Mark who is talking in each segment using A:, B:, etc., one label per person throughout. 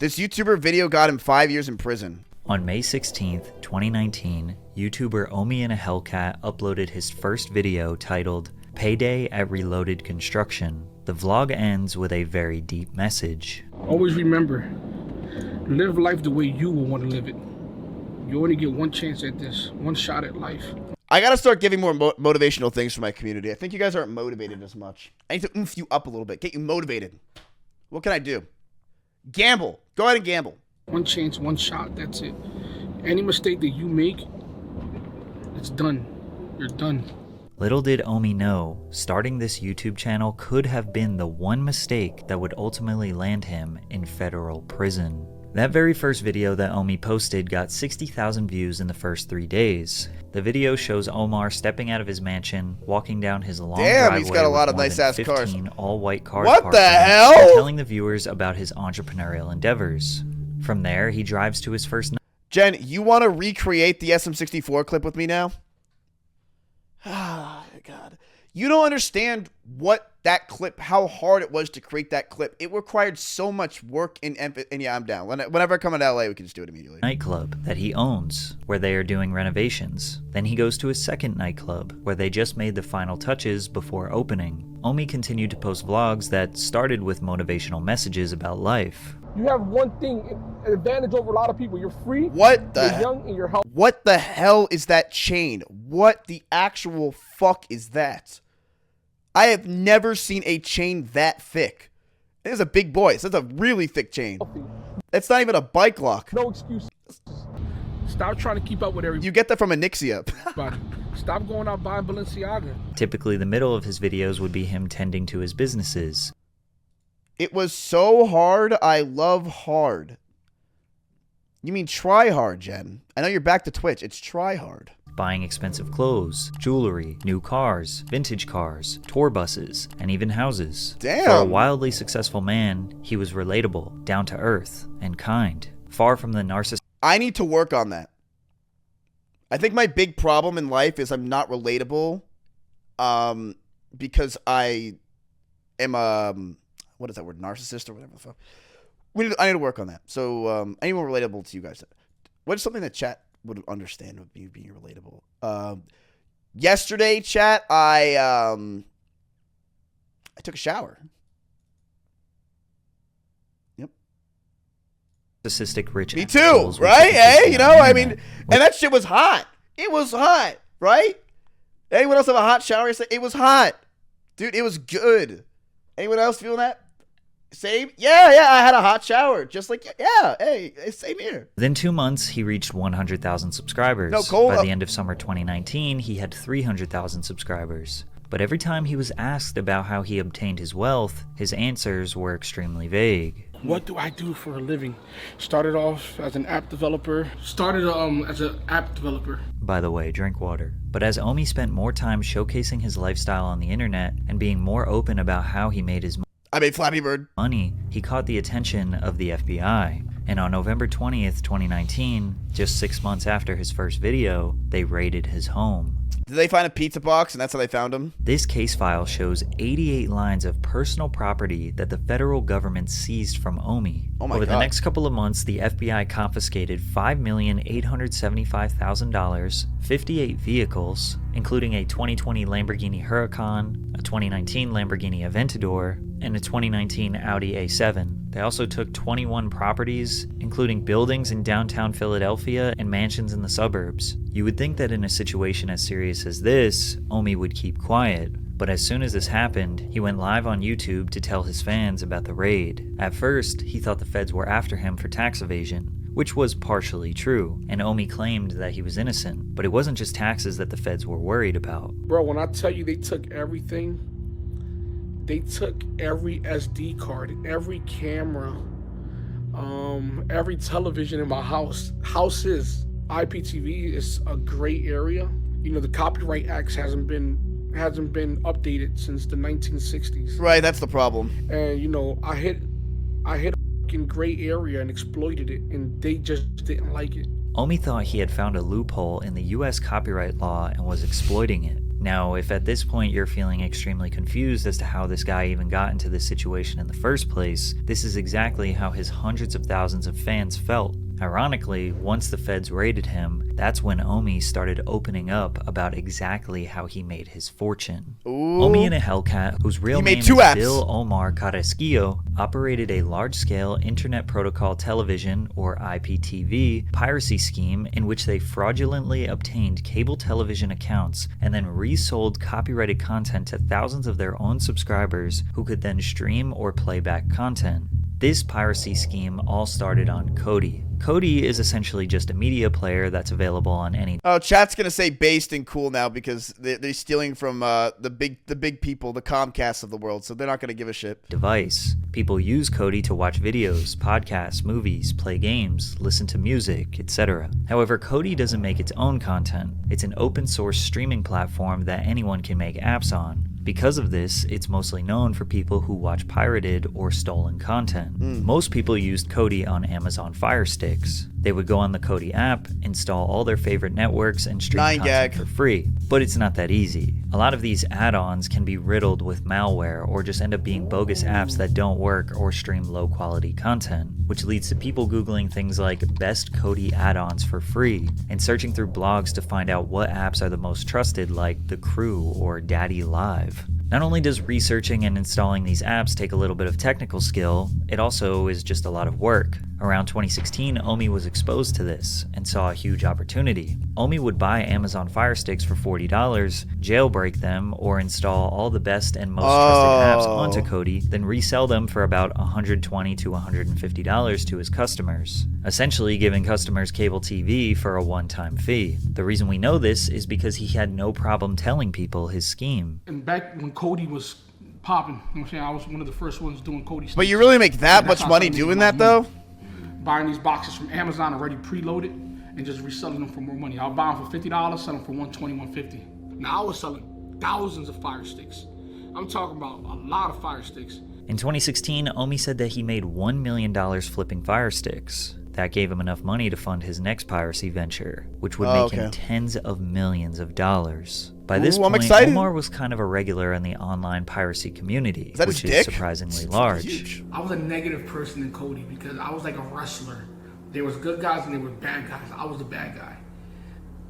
A: This YouTuber video got him 5 years in prison.
B: On May 16th, 2019, YouTuber Omi in a Hellcat uploaded his first video titled Payday at Reloaded Construction. The vlog ends with a very deep message.
C: Always remember, live life the way you will want to live it. You only get one chance at this, one shot at life.
A: I gotta start giving more motivational things for my community. I think you guys aren't motivated as much. I need to oomph you up a little bit, get you motivated. What can I do? Gamble. Go ahead and gamble.
C: One chance, one shot, that's it. Any mistake that you make, it's done. You're done.
B: Little did Omi know, starting this YouTube channel could have been the one mistake that would ultimately land him in federal prison. That very first video that Omi posted got 60,000 views in the first 3 days. The video shows Omar stepping out of his mansion, walking down his long driveway.
A: He's got a lot of
B: nice ass
A: cars.
B: All-white cars.
A: What the hell?
B: And telling the viewers about his entrepreneurial endeavors. From there, he drives to his first.
A: Jen, you want to recreate the SM64 clip with me now? Ah, God. You don't understand what that clip, how hard it was to create that clip. It required so much work and yeah, I'm down. Whenever I come to LA, we can just do it immediately.
B: Nightclub that he owns, where they are doing renovations. Then he goes to his second nightclub, where they just made the final touches before opening. Omi continued to post vlogs that started with motivational messages about life.
C: You have one thing, an advantage over a lot of people. You're free,
A: what the
C: you're young, and you're healthy.
A: What the hell is that chain? What the actual fuck is that? I have never seen a chain that thick. It is a big boy. So that's a really thick chain. It's not even a bike lock.
C: No excuses. Stop trying to keep up with everybody.
A: You get that from Anixia.
C: Stop going out buying Balenciaga.
B: Typically, the middle of his videos would be him tending to his businesses.
A: It was so hard. I love hard. You mean try hard, Jen. I know you're back to Twitch. It's try hard.
B: Buying expensive clothes, jewelry, new cars, vintage cars, tour buses, and even houses.
A: Damn.
B: For a wildly successful man, he was relatable, down to earth, and kind. Far from the narcissist.
A: I need to work on that. I think my big problem in life is I'm not relatable because I am what is that word? Narcissist or whatever the fuck. I need to work on that. So I need more relatable to you guys. What is something that chat would understand with me being relatable? Yesterday, chat, I took a shower. Yep.
B: Narcissistic rich.
A: Me too, right? Hey, you know, I mean, and that shit was hot. It was hot, right? Anyone else have a hot shower? It was hot. Dude, it was good. Anyone else feeling that? Same? Yeah, I had a hot shower. Just like, yeah, hey, same here.
B: Within 2 months, he reached 100,000 subscribers.
A: No, Cole,
B: by the end of summer 2019, he had 300,000 subscribers. But every time he was asked about how he obtained his wealth, his answers were extremely vague.
C: What do I do for a living? Started off as an app developer.
B: By the way, drink water. But as Omi spent more time showcasing his lifestyle on the internet and being more open about how he made his
A: I made Flappy Bird
B: money, he caught the attention of the FBI. And on November 20th, 2019, just 6 months after his first video, they raided his home.
A: Did they find a pizza box and that's how they found him?
B: This case file shows 88 lines of personal property that the federal government seized from Omi.
A: Oh my
B: Over
A: God.
B: the next couple of months, the FBI confiscated $5,875,000, 58 vehicles, including a 2020 Lamborghini Huracan, a 2019 Lamborghini Aventador, and a 2019 Audi A7. They also took 21 properties, including buildings in downtown Philadelphia and mansions in the suburbs. You would think that in a situation as serious as this, Omi would keep quiet. But as soon as this happened, he went live on YouTube to tell his fans about the raid. At first, he thought the feds were after him for tax evasion, which was partially true, and Omi claimed that he was innocent. But it wasn't just taxes that the feds were worried about.
C: Bro, when I tell you they took everything, they took every SD card, every camera, every television in my house. Houses, IPTV is a gray area. You know, the Copyright Act hasn't been updated since the 1960s.
A: Right, that's the problem.
C: And you know, I hit a fucking gray area and exploited it, and they just didn't like it.
B: Omi thought he had found a loophole in the US copyright law and was exploiting it. Now, if at this point you're feeling extremely confused as to how this guy even got into this situation in the first place, this is exactly how his hundreds of thousands of fans felt. Ironically, once the feds raided him, that's when Omi started opening up about exactly how he made his fortune.
A: Ooh.
B: Omi and a Hellcat, whose real
A: He made
B: name is
A: 2 apps.
B: Bill Omar Carrasquillo, operated a large-scale Internet Protocol Television, or IPTV, piracy scheme in which they fraudulently obtained cable television accounts and then resold copyrighted content to thousands of their own subscribers who could then stream or play back content. This piracy scheme all started on Kodi. Kodi is essentially just a media player that's available on any
A: Oh, chat's gonna say based and cool now because they're stealing from the big people, the Comcasts of the world, so they're not gonna give a shit.
B: device. People use Kodi to watch videos, podcasts, movies, play games, listen to music, etc. However, Kodi doesn't make its own content. It's an open source streaming platform that anyone can make apps on. Because of this, it's mostly known for people who watch pirated or stolen content. Most people used Kodi on Amazon Fire Sticks. They would go on the Kodi app, install all their favorite networks, and stream
A: 9
B: content
A: gag.
B: for free. But it's not that easy. A lot of these add-ons can be riddled with malware or just end up being bogus apps that don't work or stream low-quality content, which leads to people Googling things like best Kodi add-ons for free and searching through blogs to find out what apps are the most trusted, like The Crew or Daddy Live. Not only does researching and installing these apps take a little bit of technical skill, it also is just a lot of work. Around 2016, Omi was exposed to this and saw a huge opportunity. Omi would buy Amazon Fire Sticks for $40, jailbreak them, or install all the best and most trusted apps onto Kodi, then resell them for about $120 to $150 to his customers, essentially giving customers cable TV for a one-time fee. The reason we know this is because he had no problem telling people his scheme.
C: And back when Kodi was popping, you know what I'm saying? I was one of the first ones doing Kodi.
A: But you really make that much money doing that though?
C: Buying these boxes from Amazon already preloaded and just reselling them for more money. I'll buy them for $50, sell them for $120, $150. Now I was selling thousands of Fire Sticks. I'm talking about a lot of Fire Sticks.
B: In 2016, Omi said that he made $1 million flipping Fire Sticks. That gave him enough money to fund his next piracy venture, which would make him tens of millions of dollars. By this
A: I'm
B: point,
A: excited.
B: Omar was kind of a regular in the online piracy community,
A: Is that
B: which
A: his
B: is
A: dick?
B: surprisingly
A: It's
B: large.
A: huge.
C: I was a negative person in Kodi because I was like a wrestler. There was good guys and there were bad guys. I was the bad guy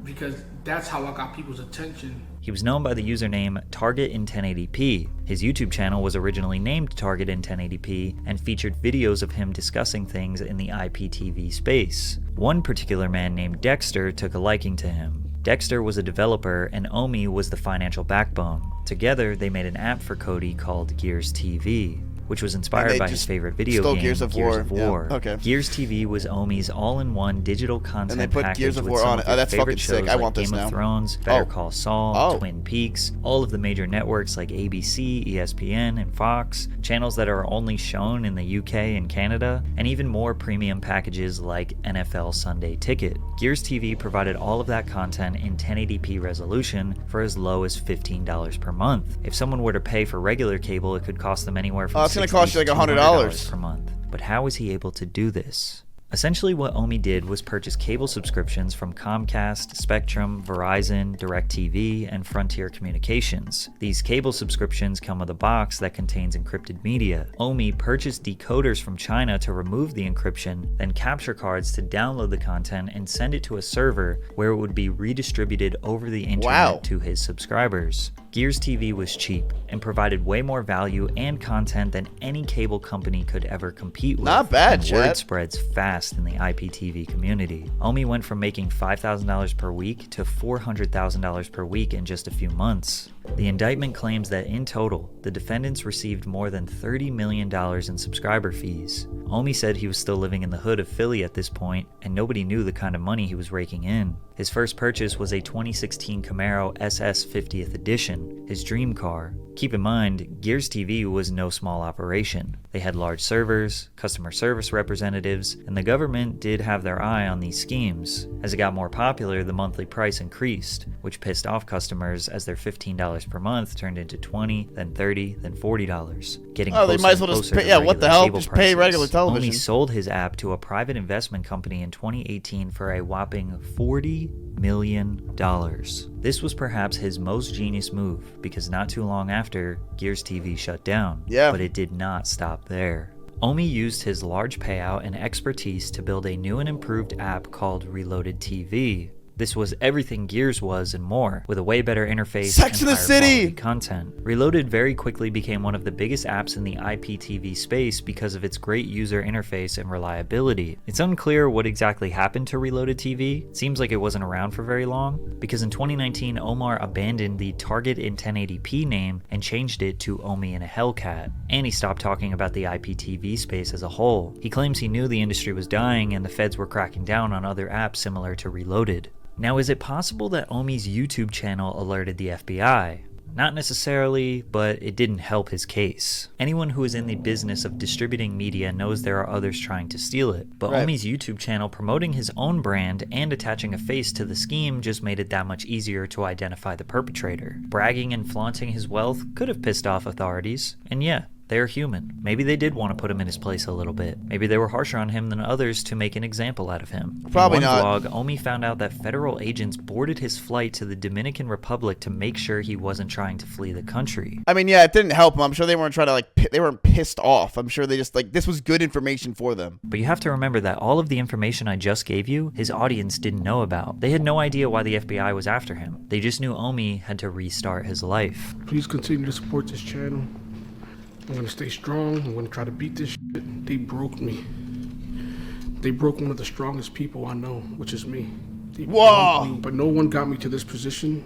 C: because that's how I got people's attention.
B: He was known by the username Target in 1080p. His YouTube channel was originally named Target in 1080p and featured videos of him discussing things in the IPTV space. One particular man named Dexter took a liking to him. Dexter was a developer and Omi was the financial backbone. Together, they made an app for Kodi called Gears TV, which was inspired by his favorite video game,
A: Gears of War. Yeah, okay.
B: Gears TV was Omi's all-in-one digital content
A: And they put
B: package
A: Gears of
B: with
A: War
B: some
A: on
B: of
A: it.
B: your
A: Oh, that's
B: favorite
A: fucking sick.
B: shows
A: I
B: like
A: want this
B: Game
A: now.
B: of Thrones, Better
A: Oh.
B: Call Saul,
A: Oh.
B: Twin Peaks, all of the major networks like ABC, ESPN, and Fox, channels that are only shown in the UK and Canada, and even more premium packages like NFL Sunday Ticket. Gears TV provided all of that content in 1080p resolution for as low as $15 per month. If someone were to pay for regular cable, it could cost them anywhere from
A: it's gonna
B: $60
A: cost you
B: to
A: like $100
B: $200 per month. But how was he able to do this? Essentially, what Omi did was purchase cable subscriptions from Comcast, Spectrum, Verizon, DirecTV, and Frontier Communications. These cable subscriptions come with a box that contains encrypted media. Omi purchased decoders from China to remove the encryption, then capture cards to download the content and send it to a server where it would be redistributed over the internet to his subscribers. Gears TV was cheap and provided way more value and content than any cable company could ever compete with.
A: Not bad,
B: and
A: chat.
B: word spreads fast in the IPTV community. Omi went from making $5,000 per week to $400,000 per week in just a few months. The indictment claims that in total, the defendants received more than $30 million in subscriber fees. Omi said he was still living in the hood of Philly at this point, and nobody knew the kind of money he was raking in. His first purchase was a 2016 Camaro SS 50th Edition, his dream car. Keep in mind, Gears TV was no small operation. They had large servers, customer service representatives, and the government did have their eye on these schemes. As it got more popular, the monthly price increased, which pissed off customers as their $15 $10 per month turned into $20, then $30, then $40, getting
A: Oh, they
B: closer
A: might as
B: and
A: well just
B: closer
A: pay.
B: to
A: Yeah, what the
B: regular
A: hell?
B: cable
A: Just pay regular
B: prices.
A: television.
B: Omi sold his app to a private investment company in 2018 for a whopping $40 million. This was perhaps his most genius move, because not too long after, Gears TV shut down.
A: Yeah.
B: But it did not stop there. Omi used his large payout and expertise to build a new and improved app called Reloaded TV. This was everything Gears was and more, with a way better interface
A: Sex
B: and
A: and the
B: higher
A: City!
B: quality content. Reloaded very quickly became one of the biggest apps in the IPTV space because of its great user interface and reliability. It's unclear what exactly happened to Reloaded TV. It seems like it wasn't around for very long, because in 2019 Omar abandoned the Target in 1080p name and changed it to Omi and a Hellcat, and he stopped talking about the IPTV space as a whole. He claims he knew the industry was dying and the feds were cracking down on other apps similar to Reloaded. Now, is it possible that Omi's YouTube channel alerted the FBI? Not necessarily, but it didn't help his case. Anyone who is in the business of distributing media knows there are others trying to steal it, but
A: Right.
B: Omi's YouTube channel promoting his own brand and attaching a face to the scheme just made it that much easier to identify the perpetrator. Bragging and flaunting his wealth could have pissed off authorities, and yeah, they're human. Maybe they did want to put him in his place a little bit. Maybe they were harsher on him than others to make an example out of him.
A: Probably
B: in one
A: not.
B: vlog, Omi found out that federal agents boarded his flight to the Dominican Republic to make sure he wasn't trying to flee the country.
A: I mean, yeah, it didn't help them. I'm sure they weren't trying to they weren't pissed off. I'm sure they just this was good information for them.
B: But you have to remember that all of the information I just gave you, his audience didn't know about. They had no idea why the FBI was after him. They just knew Omi had to restart his life.
C: Please continue to support this channel. I'm gonna stay strong. I'm gonna try to beat this shit. They broke me. They broke one of the strongest people I know, which is me. They
A: Whoa!
C: broke me, but no one got me to this position.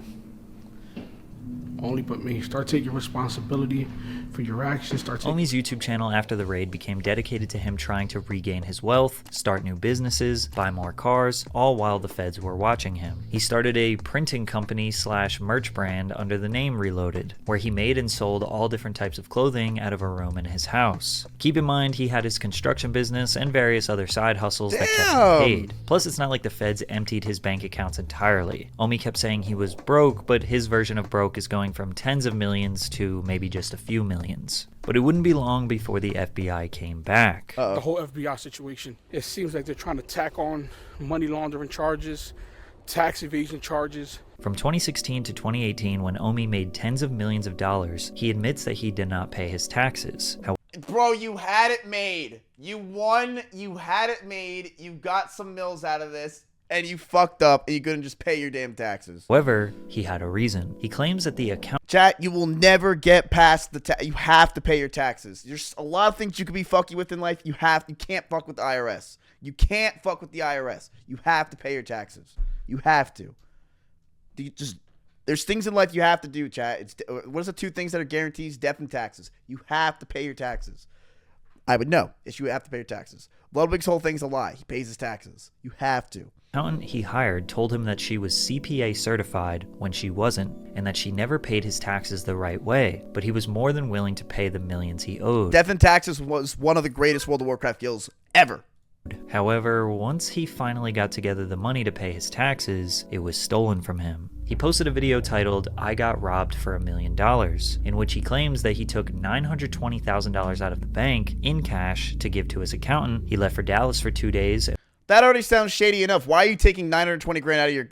C: Only but me. Start taking responsibility for your actions. Start taking...
B: Omi's YouTube channel after the raid became dedicated to him trying to regain his wealth, start new businesses, buy more cars, all while the feds were watching him. He started a printing company / merch brand under the name Reloaded, where he made and sold all different types of clothing out of a room in his house. Keep in mind he had his construction business and various other side hustles that kept him paid. Plus, it's not like the feds emptied his bank accounts entirely. Omi kept saying he was broke, but his version of broke is going from tens of millions to maybe just a few millions. But it wouldn't be long before the FBI came back.
C: The whole FBI situation. It seems like they're trying to tack on money laundering charges, tax evasion charges.
B: From 2016 to 2018, when Omi made tens of millions of dollars, he admits that he did not pay his taxes.
A: Bro, you had it made. You won. You had it made. You got some mills out of this. And you fucked up, and you couldn't just pay your damn taxes.
B: However, he had a reason. He claims that the account...
A: Chat, you will never get past the you have to pay your taxes. There's a lot of things you could be fucky with in life. You can't fuck with the IRS. You can't fuck with the IRS. You have to pay your taxes. You have to. There's things in life you have to do, chat. What are the two things that are guarantees? Death and taxes. You have to pay your taxes. I would know. Yes, you have to pay your taxes. Ludwig's whole thing's a lie. He pays his taxes. You have to.
B: The accountant he hired told him that she was CPA certified when she wasn't, and that she never paid his taxes the right way, but he was more than willing to pay the millions he owed.
A: Death and taxes was one of the greatest World of Warcraft guilds ever.
B: However, once he finally got together the money to pay his taxes, it was stolen from him. He posted a video titled, "I Got Robbed for $1 Million," in which he claims that he took $920,000 out of the bank in cash to give to his accountant. He left for Dallas for 2 days.
A: That already sounds shady enough. Why are you taking 920 grand out of your...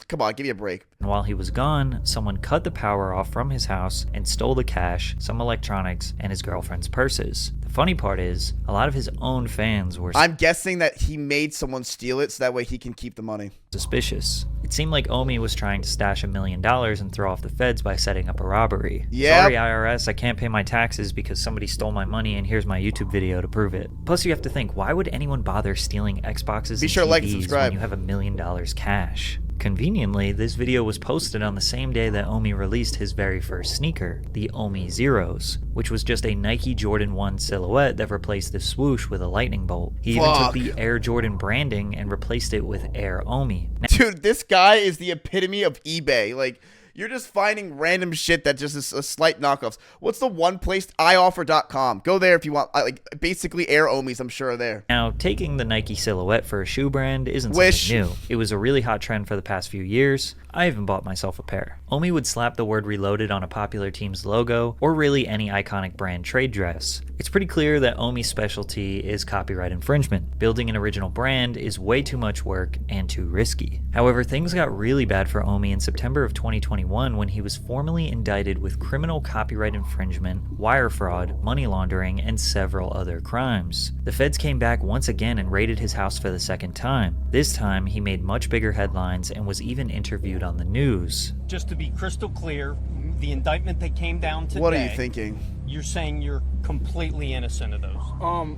A: Come on, give me a break.
B: And while he was gone, someone cut the power off from his house and stole the cash, some electronics, and his girlfriend's purses. The funny part is, a lot of his own fans were
A: I'm guessing that he made someone steal it so that way he can keep the money.
B: suspicious. It seemed like Omi was trying to stash $1 million and throw off the feds by setting up a robbery.
A: Yep.
B: Sorry, IRS, I can't pay my taxes because somebody stole my money, and here's my YouTube video to prove it. Plus, you have to think, why would anyone bother stealing Xboxes and
A: sure to like and
B: TVs
A: subscribe.
B: when you have $1 million cash? Conveniently, this video was posted on the same day that Omi released his very first sneaker, the Omi Zeros, which was just a Nike Jordan 1 silhouette that replaced the swoosh with a lightning bolt. He even took the Air Jordan branding and replaced it with Air Omi.
A: Dude, this guy is the epitome of eBay. Like, You're just finding random shit that just is a slight knockoffs. What's the one place? ioffer.com. Go there if you want. Like basically Air Omis, I'm sure are there.
B: Now, taking the Nike silhouette for a shoe brand isn't
A: Wish.
B: something new. It was a really hot trend for the past few years. I even bought myself a pair. Omi would slap the word Reloaded on a popular team's logo, or really any iconic brand trade dress. It's pretty clear that Omi's specialty is copyright infringement. Building an original brand is way too much work and too risky. However, things got really bad for Omi in September of 2021 when he was formally indicted with criminal copyright infringement, wire fraud, money laundering, and several other crimes. The feds came back once again and raided his house for the second time. This time, he made much bigger headlines and was even interviewed on the news.
D: Just to be crystal clear, the indictment that came down today.
A: What are you thinking?
D: You're saying you're completely innocent of those.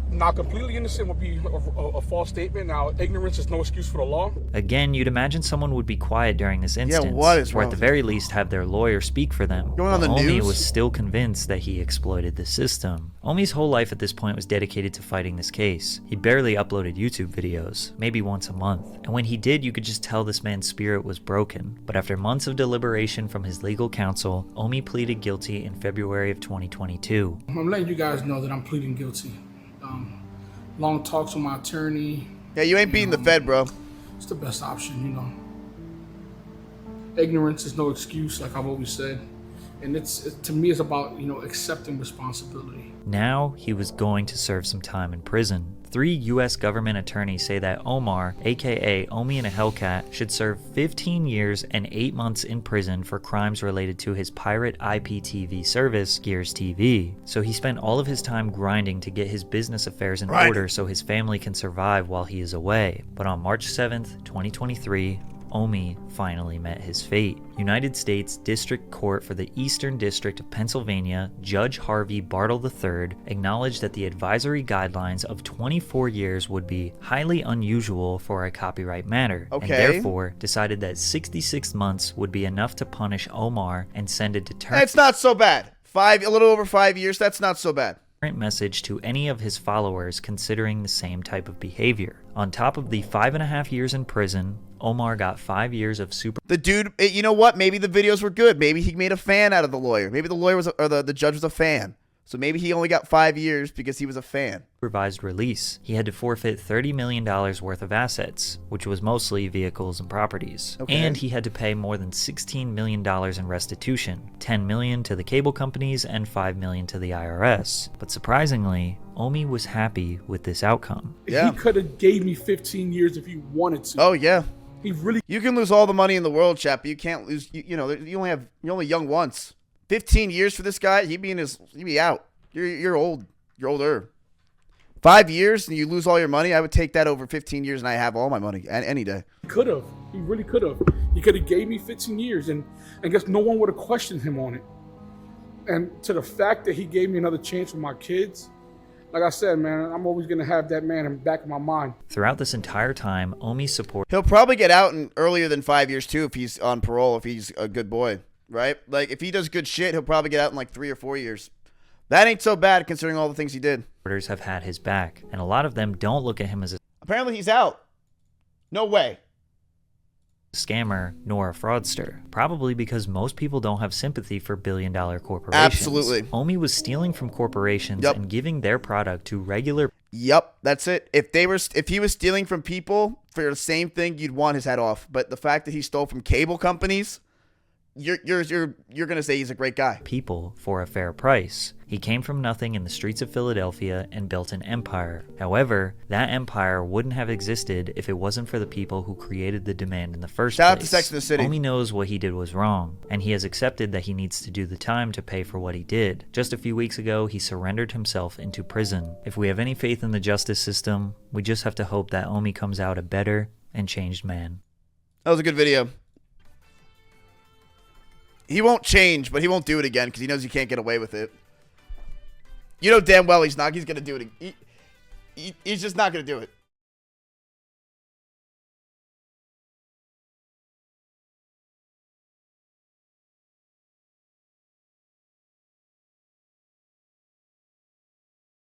C: Not completely innocent would be a false statement. Now, ignorance is no excuse for the law.
B: Again, you'd imagine someone would be quiet during this instance,
A: what is
B: or
A: wrong
B: at the
A: with
B: very least have their lawyer speak for them.
A: Going on the
B: Omi
A: news?
B: was still convinced that he exploited the system. Omi's whole life at this point was dedicated to fighting this case. He barely uploaded YouTube videos, maybe once a month. And when he did, you could just tell this man's spirit was broken. But after months of deliberation from his legal counsel, Omi pleaded guilty in February of 2022.
C: I'm letting you guys know that I'm pleading guilty. Long talks with my attorney.
A: Yeah, you ain't beating the Fed, bro.
C: It's the best option, you know. Ignorance is no excuse, like I've always said. And to me, it's about, accepting responsibility.
B: Now he was going to serve some time in prison. 3 U.S. government attorneys say that Omar, aka Omi and a Hellcat, should serve 15 years and 8 months in prison for crimes related to his pirate IPTV service, Gears TV. So he spent all of his time grinding to get his business affairs in order so his family can survive while he is away. But on March 7th, 2023, Omi finally met his fate. United States District Court for the Eastern District of Pennsylvania, Judge Harvey Bartle III, acknowledged that the advisory guidelines of 24 years would be highly unusual for a copyright matter, and therefore decided that 66 months would be enough to punish Omar and send a deterrent.
A: It's not so bad. A little over 5 years, that's not so bad.
B: Message to any of his followers considering the same type of behavior. On top of the 5.5 years in prison, Omar got 5 years of
A: The dude, you know what? Maybe the videos were good. Maybe he made a fan out of the lawyer. Maybe the lawyer was, or the judge was a fan. So maybe he only got 5 years because he was a fan.
B: Supervised release. He had to forfeit $30 million worth of assets, which was mostly vehicles and properties. And he had to pay more than $16 million in restitution, $10 million to the cable companies and $5 million to the IRS. But surprisingly, Omi was happy with this outcome.
C: Yeah. He could have gave me 15 years if he wanted to.
A: Oh yeah.
C: You
A: can lose all the money in the world, chap, but you can't lose. You're only young once. 15 years for this guy, he'd be out. You're old. You're older. 5 years and you lose all your money. I would take that over 15 years and I have all my money any day.
C: Could have. He really could have. He could have gave me 15 years and I guess no one would have questioned him on it. And to the fact that he gave me another chance with my kids, like I said, man, I'm always going to have that man in the back of my mind.
B: Throughout this entire time, Omi's support.
A: He'll probably get out in earlier than 5 years too if he's on parole, if he's a good boy, right? Like if he does good shit, he'll probably get out in like 3 or 4 years. That ain't so bad considering all the things he did.
B: Supporters have had his back, and a lot of them don't look at him as a
A: Apparently he's out. No way.
B: Scammer nor a fraudster, probably because most people don't have sympathy for billion-dollar corporations.
A: Absolutely.
B: Omi was stealing from corporations and giving their product to regular.
A: Yep, that's it. If he was stealing from people for the same thing, you'd want his head off. But the fact that he stole from cable companies, you're gonna say he's a great guy.
B: People for a fair price. He came from nothing in the streets of Philadelphia and built an empire. However, that empire wouldn't have existed if it wasn't for the people who created the demand in the first place.
A: Shout out to Sex and the City.
B: Omi knows what he did was wrong, and he has accepted that he needs to do the time to pay for what he did. Just a few weeks ago, he surrendered himself into prison. If we have any faith in the justice system, we just have to hope that Omi comes out a better and changed man.
A: That was a good video. He won't change, but he won't do it again because he knows he can't get away with it. You know damn well he's not. He's going to do it. He's just not going to do it.